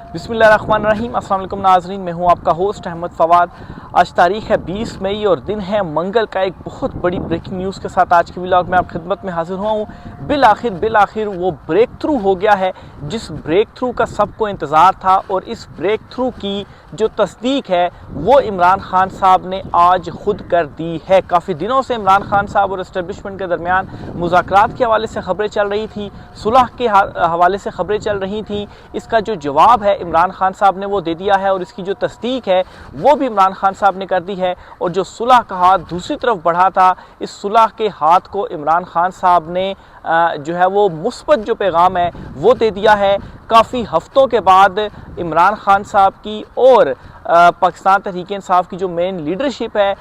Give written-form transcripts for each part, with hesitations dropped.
बिस्मिल्लाहिर्रहमानिर्रहीम। अस्सलाम वालेकुम नाज़रीन, मैं हूं आपका होस्ट अहमद फ़वाद। आज तारीख़ है 20 मई और दिन है मंगल का। एक बहुत बड़ी ब्रेकिंग न्यूज़ के साथ आज की व्लॉग में आप खिदमत में हाजिर हुआ हूँ। बिल आखिर वो ब्रेक थ्रू हो गया है जिस ब्रेक थ्रू का सबको इंतज़ार था, और इस ब्रेक थ्रू की जो तस्दीक है वो इमरान खान साहब ने आज खुद कर दी है। काफ़ी दिनों से इमरान खान साहब और इस्टेब्लिशमेंट के दरमियान मुज़ाकरात के हवाले से खबरें चल रही थी, सुलह के हवाले से खबरें चल रही थी। इसका जो जवाब है इमरान खान साहब ने वो दे दिया है, और इसकी जो तस्दीक है वो भी इमरान खान साहब ने कर दी है। और जो सुलह का हाथ दूसरी तरफ बढ़ा था, इस सुलह के हाथ को इमरान खान साहब ने जो है वो मुस्बत जो पैगाम है वो दे दिया है। काफ़ी हफ्तों के बाद इमरान खान साहब की और पाकिस्तान तहरीक इंसाफ की जो मेन लीडरशिप है,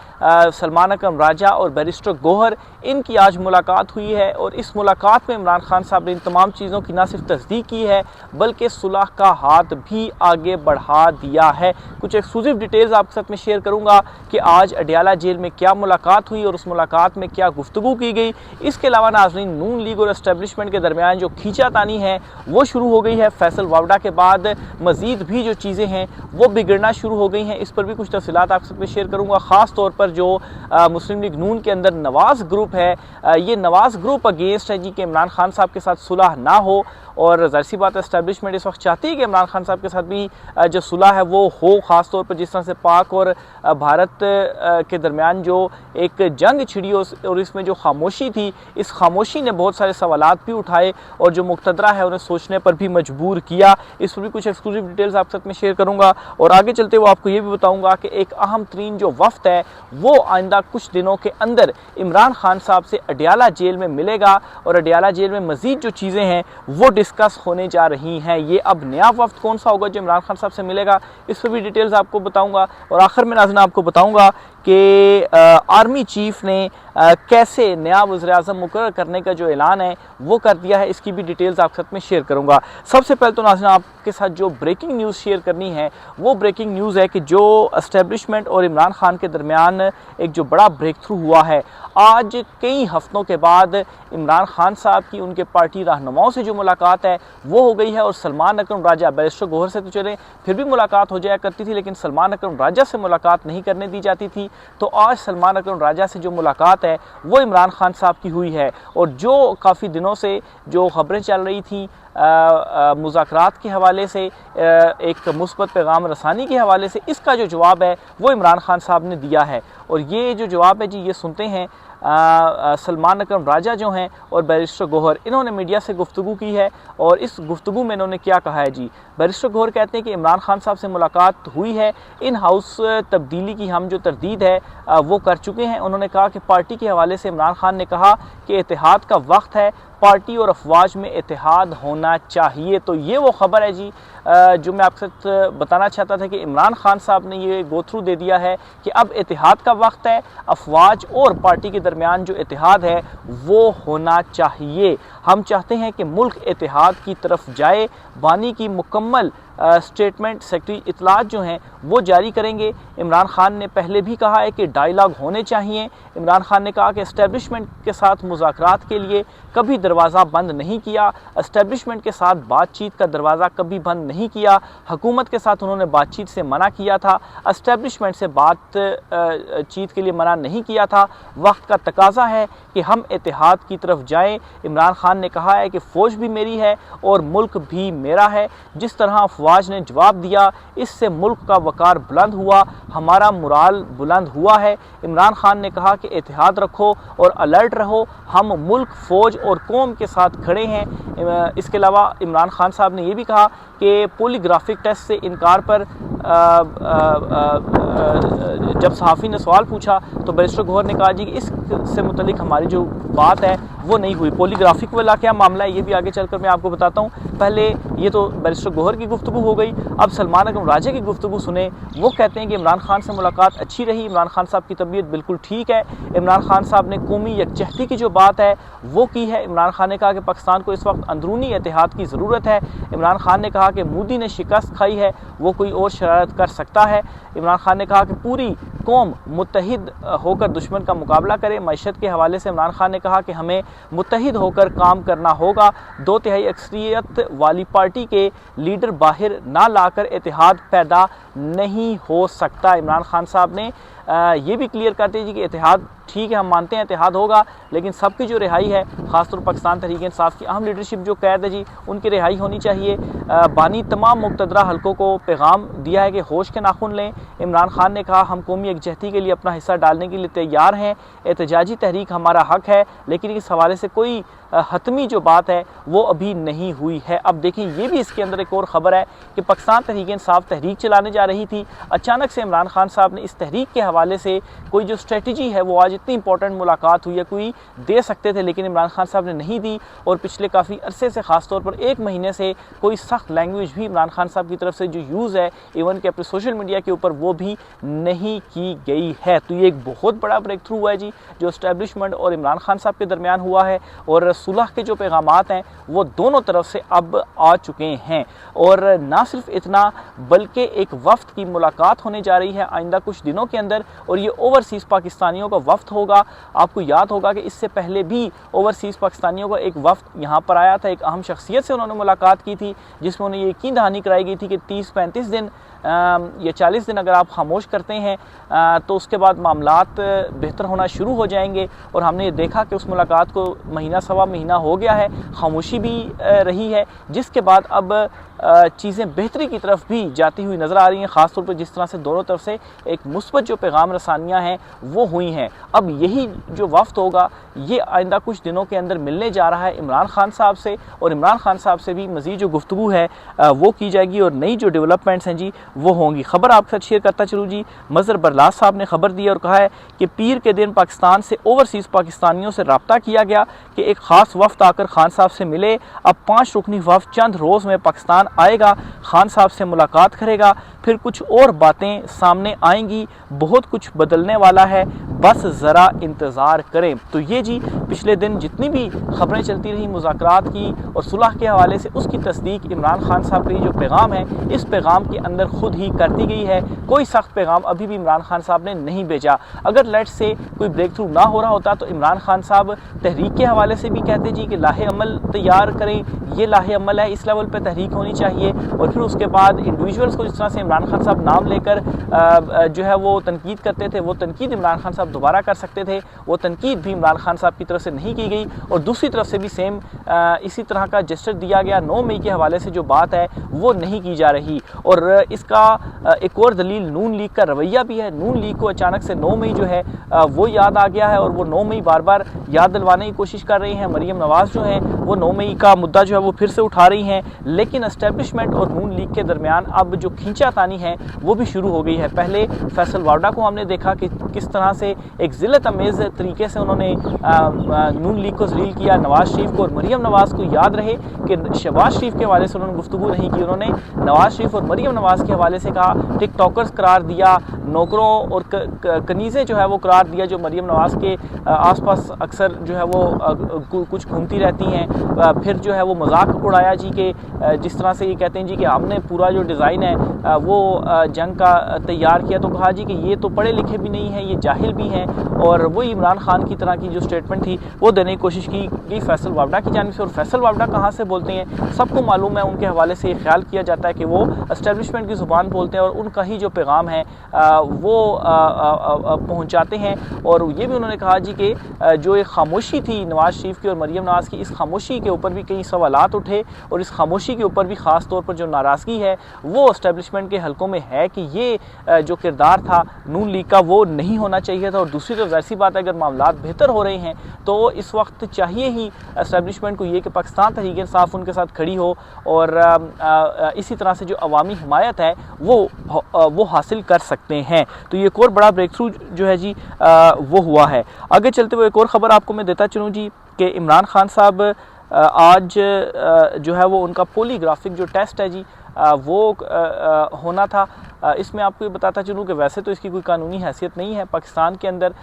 सलमान अकरम राजा और बैरिस्टर गौहर, इनकी आज मुलाकात हुई है। और इस मुलाकात में इमरान खान साहब ने इन तमाम चीज़ों की ना सिर्फ तस्दीक की है बल्कि सुलह का हाथ भी आगे बढ़ा दिया है। कुछ एक्सक्लूसिव डिटेल्स आपके साथ में शेयर करूँगा कि आज अडियाला जेल में क्या मुलाकात हुई और उस मुलाकात में क्या गुफ्तगू की गई। इसके अलावा नाज़रीन, नून लीग और एस्टेब्लिशमेंट के दरमियान जो खींचातानी है वो शुरू हो गई है। फैसल वावड़ा के बाद मज़ीद भी जो चीज़ें हैं वो बिगड़ना शुरू हो गई हैं। इस पर भी कुछ तफसीलात आपके साथ शेयर करूंगा। ख़ास तौर पर जो मुस्लिम लीग नून के अंदर नवाज़ ग्रुप है, ये नवाज़ ग्रुप अगेंस्ट है जी कि इमरान खान साहब के साथ सुलह ना हो, और ज़ाहिर सी बात है एस्टेब्लिशमेंट इस वक्त चाहती है कि इमरान खान साहब के साथ भी जो सुलह है वो हो। ख़ास तौर पर जिस तरह से पाक और भारत के दरमियान जो एक जंग छिड़ी और इसमें जो खामोशी थी, इस खामोशी ने बहुत सारे सवालात भी उठाए और जो मुक़तदरा है उन्हें सोचने पर भी मजबूर किया। इस पर भी कुछ एक्सक्लूसिव डिटेल्स आपके साथ में शेयर करूँगा। और आगे चलते हुए आपको ये भी बताऊँगा कि एक अहम तरीन जो वफ़द है वो आइंदा कुछ दिनों के अंदर इमरान खान साहब से अडियाला जेल में मिलेगा, और अडियाला जेल में मज़ीद जो चीज़ें हैं वो डिस्कस होने जा रही हैं। ये अब नया वफ़द कौन सा होगा जो इमरान खान साहब से मिलेगा, इस पर भी डिटेल्स आपको बताऊँगा। और आखिर में नाज़रीन आपको बताऊँगा कि आर्मी चीफ़ ने कैसे नया वज़ीर-ए-आज़म मुकर्रर करने का जो ऐलान है वो कर दिया है, इसकी भी डिटेल्स आपके साथ में शेयर करूंगा। सबसे पहले तो नाज़रीन आपके साथ जो ब्रेकिंग न्यूज़ शेयर करनी है वो ब्रेकिंग न्यूज़ है कि जो एस्टेब्लिशमेंट और इमरान खान के दरमियान एक जो बड़ा ब्रेक थ्रू हुआ है, आज कई हफ्तों के बाद इमरान खान साहब की उनके पार्टी रहनुमाओं से जो मुलाकात है वो हो गई है। और सलमान अकरम राजा, बैरिस्टर गौहर से तो चले फिर भी मुलाकात हो जाया करती थी, लेकिन सलमान अकरम राजा से मुलाकात नहीं करने दी जाती थी। तो आज सलमान अकरम राजा से जो मुलाकात है वो इमरान खान साहब की हुई है। और जो काफ़ी दिनों से जो खबरें चल रही थी मुज़ाकरात के हवाले से, एक मुस्बत पैगाम रसानी के हवाले से, इसका जो जवाब है वो इमरान खान साहब ने दिया है। और ये जो जवाब है जी, ये सुनते हैं सलमान अकरम राजा जो हैं और बैरिस्टर गौहर, इन्होंने मीडिया से गुफ्तगू की है। और इस गुफ्तगू में इन्होंने क्या कहा है जी। बैरिस्टर गौहर कहते हैं कि इमरान खान साहब से मुलाकात हुई है, इन हाउस तब्दीली की हम जो तरदीद है वो कर चुके हैं। उन्होंने कहा कि पार्टी के हवाले से इमरान खान ने कहा कि इत्तेहाद का वक्त है, पार्टी और अफवाज में इत्तेहाद होना चाहिए। तो ये वो ख़बर है जी जो मैं आपके साथ बताना चाहता था कि इमरान खान साहब ने ये गो थ्रू दे दिया है कि अब इत्तेहाद का वक्त है, अफवाज और पार्टी के दरमियान जो इत्तेहाद है वो होना चाहिए। हम चाहते हैं कि मुल्क इत्तेहाद की तरफ जाए। बानी की मुकम्मल स्टेटमेंट सेक्रेटरी इतलात जो हैं वो जारी करेंगे। इमरान खान ने पहले भी कहा है कि डायलॉग होने चाहिए। इमरान खान ने कहा कि एस्टेब्लिशमेंट के साथ मुज़ाकरात के लिए कभी दरवाज़ा बंद नहीं किया, एस्टेब्लिशमेंट के साथ बातचीत का दरवाज़ा कभी बंद नहीं किया। हुकूमत के साथ उन्होंने बातचीत से मना किया था, एस्टेब्लिशमेंट से बातचीत के लिए मना नहीं किया था। वक्त का तकाजा है कि हम इत्तेहाद की तरफ जाएँ। इमरान खान ने कहा है कि फ़ौज भी मेरी है और मुल्क भी मेरा है। जिस तरह अफवाज ने जवाब दिया, इससे मुल्क का वकार बुलंद हुआ, हमारा मुराल बुलंद हुआ है। इमरान खान ने कहा कि इत्तेहाद रखो और अलर्ट रहो, हम मुल्क, फ़ौज और कौम के साथ खड़े हैं। इसके अलावा इमरान खान साहब ने यह भी कहा कि पॉलीग्राफिक टेस्ट से इनकार पर जब सहाफ़ी ने सवाल पूछा तो बैरिस्टर गौहर ने कहा जी कि इससे मुतलिक हमारी जो बात है वो नहीं हुई। पॉलीग्राफिक वाला क्या मामला है ये भी आगे चलकर मैं आपको बताता हूँ। पहले ये तो बैरिस्टर गौहर की गुफ्तगू हो गई, अब सलमान अकरम राजा की गुफ्तगू सुने। वो कहते हैं कि इमरान खान से मुलाकात अच्छी रही, इमरान खान साहब की तबीयत बिल्कुल ठीक है। इमरान खान साहब ने कौमी यकजहती की जो बात है वो की है। इमरान खान ने कहा कि पाकिस्तान को इस वक्त अंदरूनी इत्तेहाद की ज़रूरत है। इमरान खान ने कहा कि मोदी ने शिकस्त खाई है, वो कोई और शरारत कर सकता है। इमरान खान ने कहा कि पूरी कौम मुत्तहिद होकर दुश्मन का मुकाबला करे। मईशत के हवाले से इमरान खान ने कहा कि हमें मुत्तहिद होकर काम करना होगा। 2/3 अक्सरियत वाली पार्टी के लीडर बाहर ना लाकर इत्तेहाद पैदा नहीं हो सकता। इमरान खान साहब ने ये भी क्लियर करते हैं कि इत्तेहाद ठीक है, हम मानते हैं इत्तेहाद होगा, लेकिन सबकी जो रिहाई है, खासतौर पाकिस्तान तहरीक इंसाफ की अहम लीडरशिप जो कैद है जी, उनकी रिहाई होनी चाहिए। बानी तमाम मुक़तदरा हलकों को पैगाम दिया है कि होश के नाखून लें। इमरान खान ने कहा हम कौमी यकजहती के लिए अपना हिस्सा डालने के लिए तैयार हैं। एहतजाजी तहरीक हमारा हक है, लेकिन इस हवाले से कोई हतमी जो बात है वो अभी नहीं हुई है। अब देखें, ये भी इसके अंदर एक और ख़बर है कि पाकिस्तान तहरीक इंसाफ तहरीक चलाने जा रही थी। अचानक से इमरान खान साहब ने इस तहरीक के हवाले से कोई जो स्ट्रेटजी है, वो आज इतनी इंपॉर्टेंट मुलाकात हुई है, कोई दे सकते थे लेकिन इमरान खान साहब ने नहीं दी। और पिछले काफ़ी अरसे से, ख़ासतौर पर 1 महीने से, कोई सख्त लैंग्वेज भी इमरान खान साहब की तरफ से जो यूज़ है इवन के अपने सोशल मीडिया के ऊपर, वो भी नहीं की गई है। तो ये एक बहुत बड़ा ब्रेक थ्रू हुआ है जी, जो इस्टेब्लिशमेंट और इमरान खान साहब के दरमियान हुआ है। और सुलह के जो पैगामात हैं वो दोनों तरफ से अब आ चुके हैं। और ना सिर्फ इतना, बल्कि एक वफ्द की मुलाकात होने जा रही है आइंदा कुछ दिनों के अंदर, और ये ओवरसीज़ पाकिस्तानियों का वफ्द होगा। आपको याद होगा कि इससे पहले भी ओवरसीज़ पाकिस्तानियों का एक वफ्द यहाँ पर आया था, एक अहम शख्सियत से उन्होंने मुलाकात की थी, जिसमें उन्हें ये यकीन दहानी कराई गई थी कि 30-35 दिन या 40 दिन अगर आप खामोश करते हैं तो उसके बाद मामलात बेहतर होना शुरू हो जाएंगे। और हमने ये देखा कि उस मुलाकात को महीना सवा महीना हो गया है, खामोशी भी रही है, जिसके बाद अब चीज़ें बेहतरी की तरफ भी जाती हुई नज़र आ रही हैं। ख़ासतौर पर जिस तरह से दोनों तरफ से एक मुस्बत जो पैगाम रसानियाँ हैं वो हुई हैं। अब यही जो वफ्द होगा ये आइंदा कुछ दिनों के अंदर मिलने जा रहा है इमरान खान साहब से, और इमरान खान साहब से भी मज़ीद जो गुफ्तगू है वो की जाएगी और नई जो डेवलपमेंट्स हैं जी वो होंगी। ख़बर आपके साथ शेयर करता चलूँ जी, मज़हर बरलास साहब ने ख़बर दी और कहा है कि पीर के दिन पाकिस्तान से ओवरसीज़ पाकिस्तानियों से रब्ता किया गया कि एक ख़ास वफ्द आकर खान साहब से मिले। अब 5 रुकनी वफ्द चंद रोज़ में पाकिस्तान आएगा, खान साहब से मुलाकात करेगा, फिर कुछ और बातें सामने आएंगी। बहुत कुछ बदलने वाला है, बस ज़रा इंतज़ार करें। तो ये जी पिछले दिन जितनी भी खबरें चलती रही मुज़ाकरात की और सुलह के हवाले से, उसकी तस्दीक इमरान खान साहब का ये जो पैगाम है, इस पैगाम के अंदर खुद ही कर दी गई है। कोई सख्त पैगाम अभी भी इमरान खान साहब ने नहीं भेजा। अगर लेट से कोई ब्रेक थ्रू ना हो रहा होता तो इमरान खान साहब तहरीक के हवाले से भी कहते जी कि लाहे अमल तैयार करें, ये लाहे अमल है, इस लेवल पर तहरीक होनी चाहिए। और फिर उसके बाद इंडिविजुअल्स को जिस तरह से इमरान खान साहब नाम लेकर जो है वो तनकीद करते थे, वो तनकीद इमरान खान साहब दोबारा कर सकते थे। वो तनकीद भी इमरान खान साहब की तरफ से नहीं की गई। और दूसरी तरफ से भी सेम इसी तरह का जेस्चर दिया गया 9 मई के हवाले से, जो बात है वो नहीं की जा रही। और इसका एक और दलील नून लीग का रवैया भी है। नून लीग को अचानक से 9 मई जो है वो याद आ गया है, और वो 9 मई बार बार याद दिलवाने की कोशिश कर रही हैं। मरीम नवाज़ जो हैं वो 9 मई का मुद्दा जो है वो फिर से उठा रही हैं, लेकिन एस्टेब्लिशमेंट और नून लीग के दरमियान अब जो खींचातानी है वो भी शुरू हो गई है। पहले फैसल वावड़ा को हमने देखा कि किस तरह से एक ज़िल्लत अमेज़ तरीके से उन्होंने नून लीग को जलील किया, नवाज़ शरीफ को। और मरीम नवाज़ को याद रहे कि शहबाज शरीफ के हवाले से उन्होंने गुफ्तगू नहीं की, उन्होंने नवाज़ शरीफ और मरीम नवाज़ के हवाले से कहा, टिकटॉकर्स करार दिया, नौकरों और कनीज़ें जो है वो करार दिया, जो मरीम नवाज़ के आसपास अक्सर जो है वो कुछ घूमती रहती हैं। फिर जो है वो मजाक उड़ाया जी कि जिस तरह से ये कहते हैं जी कि हमने पूरा जो डिज़ाइन है वो जंग का तैयार किया, तो कहा जी कि ये तो पढ़े लिखे भी नहीं हैं, ये जाहिल भी हैं। और वही इमरान खान की तरह की जो स्टेटमेंट थी वो देने की कोशिश की गई फैसल वावड़ा की जानिब से। और फैसल वावड़ा कहाँ से बोलते हैं, सबको मालूम है। उनके हवाले से ये ख्याल किया जाता है कि वो एस्टेब्लिशमेंट की ज़ुबान बोलते हैं और उनका ही जो पैगाम है वो पहुँचाते हैं। और ये भी उन्होंने कहा जी कि जो एक खामोशी थी नवाज़ शरीफ की और मरीम नवाज़ की, इस खामोशी के ऊपर भी कई सवालात उठे, और इस खामोशी के ऊपर भी ख़ास तौर पर जो नाराज़गी है वो एस्टेब्लिशमेंट के हलकों में है कि ये जो किरदार था नून लीग का वो नहीं होना चाहिए था। और दूसरी तरफ वैसी बात है, अगर मामलात बेहतर हो रहे हैं तो इस वक्त चाहिए ही एस्टेब्लिशमेंट को ये कि पाकिस्तान तहरीक इंसाफ उनके साथ खड़ी हो, और इसी तरह से जो अवामी हिमायत है वो हासिल कर सकते हैं। तो ये एक और बड़ा ब्रेक थ्रू जो है जी वो हुआ है। आगे चलते हुए एक और ख़बर आपको मैं देता चलूँ जी कि इमरान खान साहब आज जो है वो उनका पोलीग्राफिक जो टेस्ट है जी वो होना था, इसमें आपको ये बताता चलूँ कि वैसे तो इसकी कोई कानूनी हैसियत नहीं है पाकिस्तान के अंदर।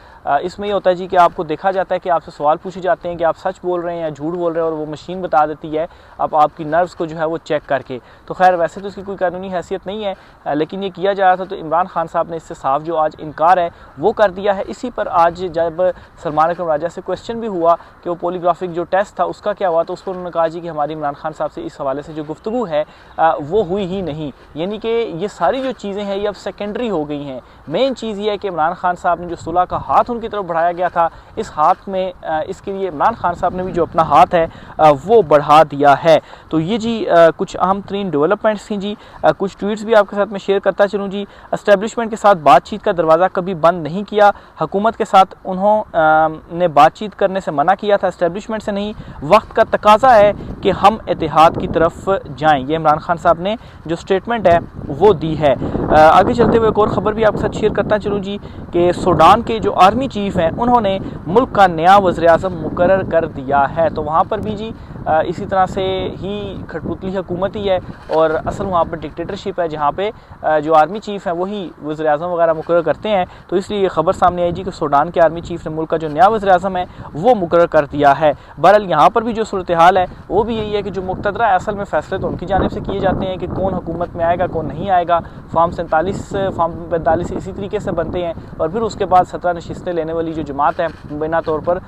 इसमें ये होता है जी कि आपको देखा जाता है कि आपसे सवाल पूछे जाते हैं कि आप सच बोल रहे हैं या झूठ बोल रहे हैं, और वो मशीन बता देती है अब आपकी नर्व्स को जो है वो चेक करके। तो खैर वैसे तो इसकी कोई कानूनी हैसियत नहीं है, लेकिन ये किया जा रहा था। तो इमरान खान साहब ने इससे साफ जो आज इनकार है वो कर दिया है। इसी पर आज जब सलमान अकरम राजा से क्वेश्चन भी हुआ कि वो पॉलीग्राफिक जो टेस्ट था उसका क्या हुआ, तो उसको उन्होंने कहा जी कि हमारी इमरान खान साहब से इस हवाले से जो गुफ्तगू है वो हुई ही नहीं। यानी कि ये सारी जो चीज़ें हैं ये अब सेकेंडरी हो गई हैं। मेन चीज़ ये है कि इमरान खान साहब ने जो सुलह का हाथ उनकी तरफ बढ़ाया गया था, इस हाथ में इसके लिए इमरान खान साहब ने भी जो अपना हाथ है वो बढ़ा दिया है। तो ये जी कुछ अहम तरीन डेवलपमेंट्स थी जी। कुछ ट्वीट्स भी आपके साथ मैं शेयर करता चलूँ जी। एस्टेब्लिशमेंट के साथ बातचीत का दरवाज़ा कभी बंद नहीं किया, हुकूमत के साथ उन्होंने बातचीत करने से मना किया था, एस्टेब्लिशमेंट से नहीं। वक्त का तकाजा है कि हम इत्तेहाद की तरफ जाएं, ये इमरान खान साहब ने जो स्टेटमेंट है वो दी है। आगे चलते हुए एक और ख़बर भी आपके साथ शेयर करता चलूँ जी कि सूडान के जो आर्मी चीफ़ हैं उन्होंने मुल्क का नया वज़ीर-ए-आज़म मुकर्रर कर दिया है। तो वहाँ पर भी जी इसी तरह से ही खटपुतली हुकूमत ही है, और असल वहाँ पर डिक्टेटरशिप है जहाँ पे जो आर्मी चीफ़ है वही वज़ीर-ए-आज़म वगैरह मुकर्रर करते हैं। तो इसलिए ये खबर सामने आई जी कि सूडान के आर्मी चीफ़ ने मुल्क का जो नया वज़ीर-ए-आज़म है वो मुकर्रर कर दिया है। बहरहाल यहाँ पर भी जो सूरत हाल है वो भी यही है कि जो मुक़तदरा है असल में फ़ैसले तो उनकी जानिब से किए जाते हैं कि कौन हुकूमत में आएगा कौन नहीं आएगा। फॉर्म 45 इसी तरीके से बनते हैं, और फिर उसके बाद 17 नशिस्तें लेने वाली जो जमात है बिना तौर पर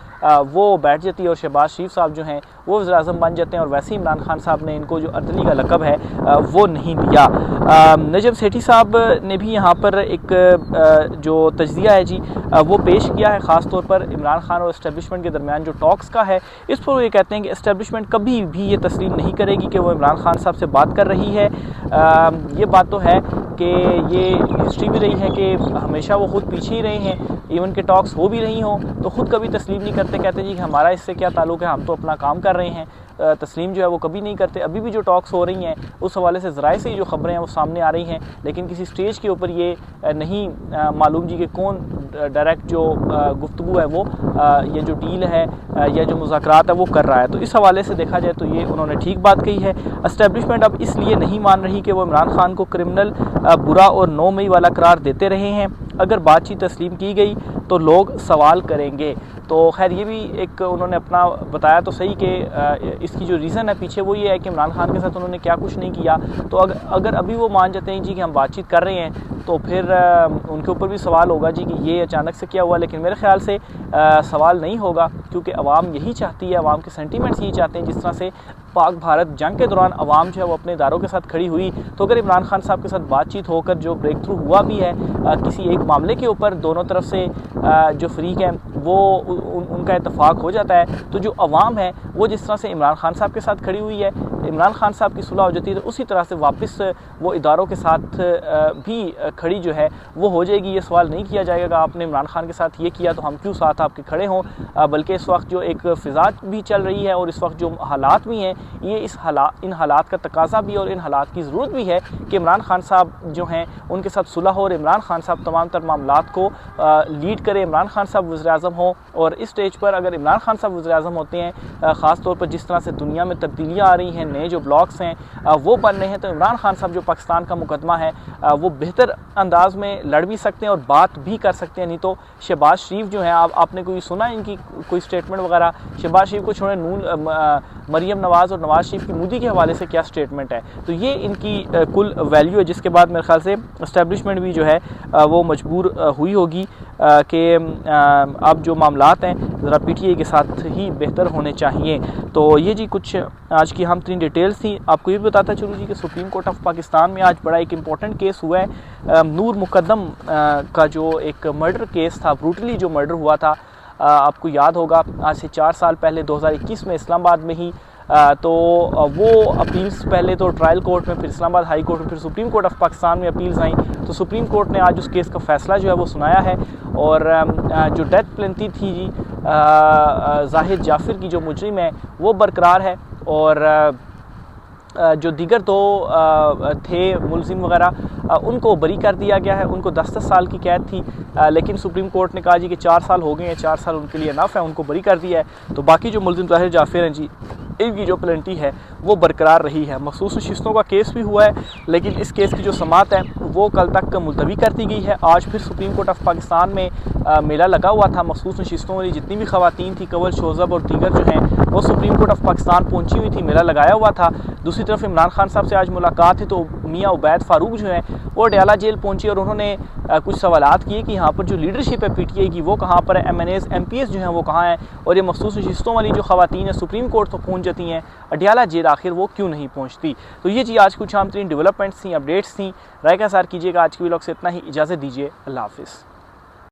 वो बैठ जाती है, और शहबाज शरीफ साहब जो हैं वो वज़ीर-ए-आज़म बन जाते हैं। और वैसे ही इमरान खान साहब ने इनको जो अर्दली का लक़ब है वो नहीं दिया। नजम सेठी साहब ने भी यहाँ पर एक जो तज्ज़िया है जी वो पेश किया है, ख़ास तौर पर इमरान खान और इस्टेब्लिशमेंट के दरमियान जो टॉक्स का है। इस पर वो ये कहते हैं कि इस्टेब्लिशमेंट कभी भी ये तस्लीम नहीं करेगी कि वो इमरान खान साहब से बात कर रही है। ये बात तो है कि ये हिस्ट्री भी रही है कि हमेशा वो ख़ुद पीछे ही रहे हैं, इवन के टॉक्स हो भी रही हों तो ख़ुद कभी तस्लीम नहीं करते, कहते जी कि हमारा इससे क्या ताल्लुक़ है, हम तो अपना काम कर रहे हैं। तस्लीम जो है वो कभी नहीं करते। अभी भी जो टॉक्स हो रही हैं उस हवाले से ज़राए से जो ख़बरें हैं वो सामने आ रही हैं, लेकिन किसी स्टेज के ऊपर ये नहीं मालूम जी कि कौन डायरेक्ट जो गुफ्तगू है वो ये जो डील है या जो मुज़ाकरात है वो कर रहा है। तो इस हवाले से देखा जाए तो ये उन्होंने ठीक बात कही है। एस्टेब्लिशमेंट अब इसलिए नहीं मान रही कि वो इमरान खान को क्रिमिनल, बुरा और 9 मई वाला करार देते रहे हैं। अगर बातचीत तस्लीम की गई तो लोग सवाल करेंगे। तो खैर ये भी एक उन्होंने अपना बताया तो सही कि इसकी जो रीज़न है पीछे वो ये है कि इमरान खान के साथ उन्होंने क्या कुछ नहीं किया। तो अगर अभी वो मान जाते हैं जी कि हम बातचीत कर रहे हैं तो फिर उनके ऊपर भी सवाल होगा जी कि ये अचानक से क्या हुआ। लेकिन मेरे ख्याल से सवाल नहीं होगा, क्योंकि अवाम यही चाहती है, अवाम के सेंटीमेंट्स यही चाहते हैं। जिस तरह से पाक भारत जंग के दौरान अवाम जो है वो अपने इदारों के साथ खड़ी हुई, तो अगर इमरान खान साहब के साथ बातचीत होकर जो ब्रेक थ्रू हुआ भी है किसी एक मामले के ऊपर, दोनों तरफ से जो फरीक हैं वो उनका इत्तफाक हो जाता है, तो जो अवाम है वो जिस तरह से इमरान खान साहब के साथ खड़ी हुई है, इमरान खान साहब की सुलह हो जाती है तो उसी तरह से वापस वो इदारों के साथ भी खड़ी जो है वो हो जाएगी। ये सवाल नहीं किया जाएगा कि आपने इमरान खान के साथ ये किया तो हम क्यों साथ आपके खड़े हों, बल्कि इस वक्त जो एक फ़िज़ा भी चल रही है और इस वक्त जो हालात भी हैं ये इन हालात का तकाजा भी और इन हालात की ज़रूरत भी है कि इमरान खान साहब जो हैं उनके साथ सुलह हो और इमरान खान साहब तमाम तर मामलात को लीड करे, इमरान खान साहब वज़ीर-ए-आज़म हों। और इस स्टेज पर अगर इमरान खान साहब वज़ीर-ए-आज़म होते हैं, ख़ास तौर पर जिस तरह से दुनिया में तब्दीलियाँ आ रही हैं, नए जो ब्लॉक्स हैं वो बन रहे हैं, तो इमरान खान साहब जो पाकिस्तान का मुकदमा है वो बेहतर अंदाज में लड़ भी सकते हैं और बात भी कर सकते हैं। नहीं तो शहबाज शरीफ जो हैं, आपने कोई सुना इनकी कोई स्टेटमेंट वगैरह? शहबाज शरीफ को छोड़े मरीम नवाज़ और नवाज़ शरीफ की मोदी के हवाले से क्या स्टेटमेंट है। तो ये इनकी कुल वैल्यू है, जिसके बाद मेरे ख्याल से इस्टेब्लिशमेंट भी जो है वो मजबूर हुई होगी कि अब जो मामलात हैं ज़रा PTI के साथ ही बेहतर होने चाहिए। तो ये जी कुछ आज की हम 3 डिटेल्स थी। आपको ये भी बताता चलूँ जी कि सुप्रीम कोर्ट ऑफ पाकिस्तान में आज बड़ा एक इम्पॉर्टेंट केस हुआ है। नूर मुकद्दम का जो एक मर्डर केस था, ब्रूटली जो मर्डर हुआ था, आपको याद होगा आज से 4 साल पहले 2021 में इस्लामाबाद में ही। तो वो अपील्स पहले तो ट्रायल कोर्ट में, फिर इस्लामाबाद हाई कोर्ट में, फिर सुप्रीम कोर्ट ऑफ पाकिस्तान में अपील्स आई। तो सुप्रीम कोर्ट ने आज उस केस का फ़ैसला जो है वो सुनाया है। और जो डेथ पेनल्टी थी जी जाहिद जाफिर की जो मुजरिम है वो बरकरार है, और जो दीगर 2 थे मुलजिम वगैरह उनको बरी कर दिया गया है। उनको 10-10 साल की कैद थी, लेकिन सुप्रीम कोर्ट ने कहा जी कि 4 साल हो गए हैं, 4 साल उनके लिए इनफ है, उनको बरी कर दिया है। तो बाकी जो मुलजिम जाहिद जाफिर हैं जी, इनकी जो पेनल्टी है वो बरकरार रही है। मखसूस नशिस्तों का केस भी हुआ है, लेकिन इस केस की जो समात है वो कल तक मुलतवी कर दी गई है। आज फिर सुप्रीम कोर्ट ऑफ पाकिस्तान में मेला लगा हुआ था। मखसूस नशिस्तों वाली जितनी भी खवातीन थी, कंवल, शोज़ब और दीगर जो हैं वो सुप्रीम कोर्ट ऑफ पाकिस्तान पहुंची हुई थी, मेला लगाया हुआ था। दूसरी तरफ इमरान खान साहब से आज मुलाकात है तो मियाँ उबैद फ़ारूक जो हैं वो अडयाला जेल पहुंचे और उन्होंने कुछ सवालात किए कि यहाँ पर जो लीडरशिप है PTI की वो कहाँ पर है, MNAs MPs जो हैं वो कहाँ हैं, और ये मखसूस नशिस्तों वाली जो खवातीन हैं सुप्रीम कोर्ट तो पहुँच जाती हैं, अडयाला जेल आखिर वो क्यों नहीं पहुँचती। तो ये जी आज कुछ आम तरीन डेवलपमेंट्स थी, अपडेट्स थी। राय का सार कीजिएगा। आज की व्लॉग से इतना ही, इजाज़त दीजिए, अल्लाह हाफ़िज़।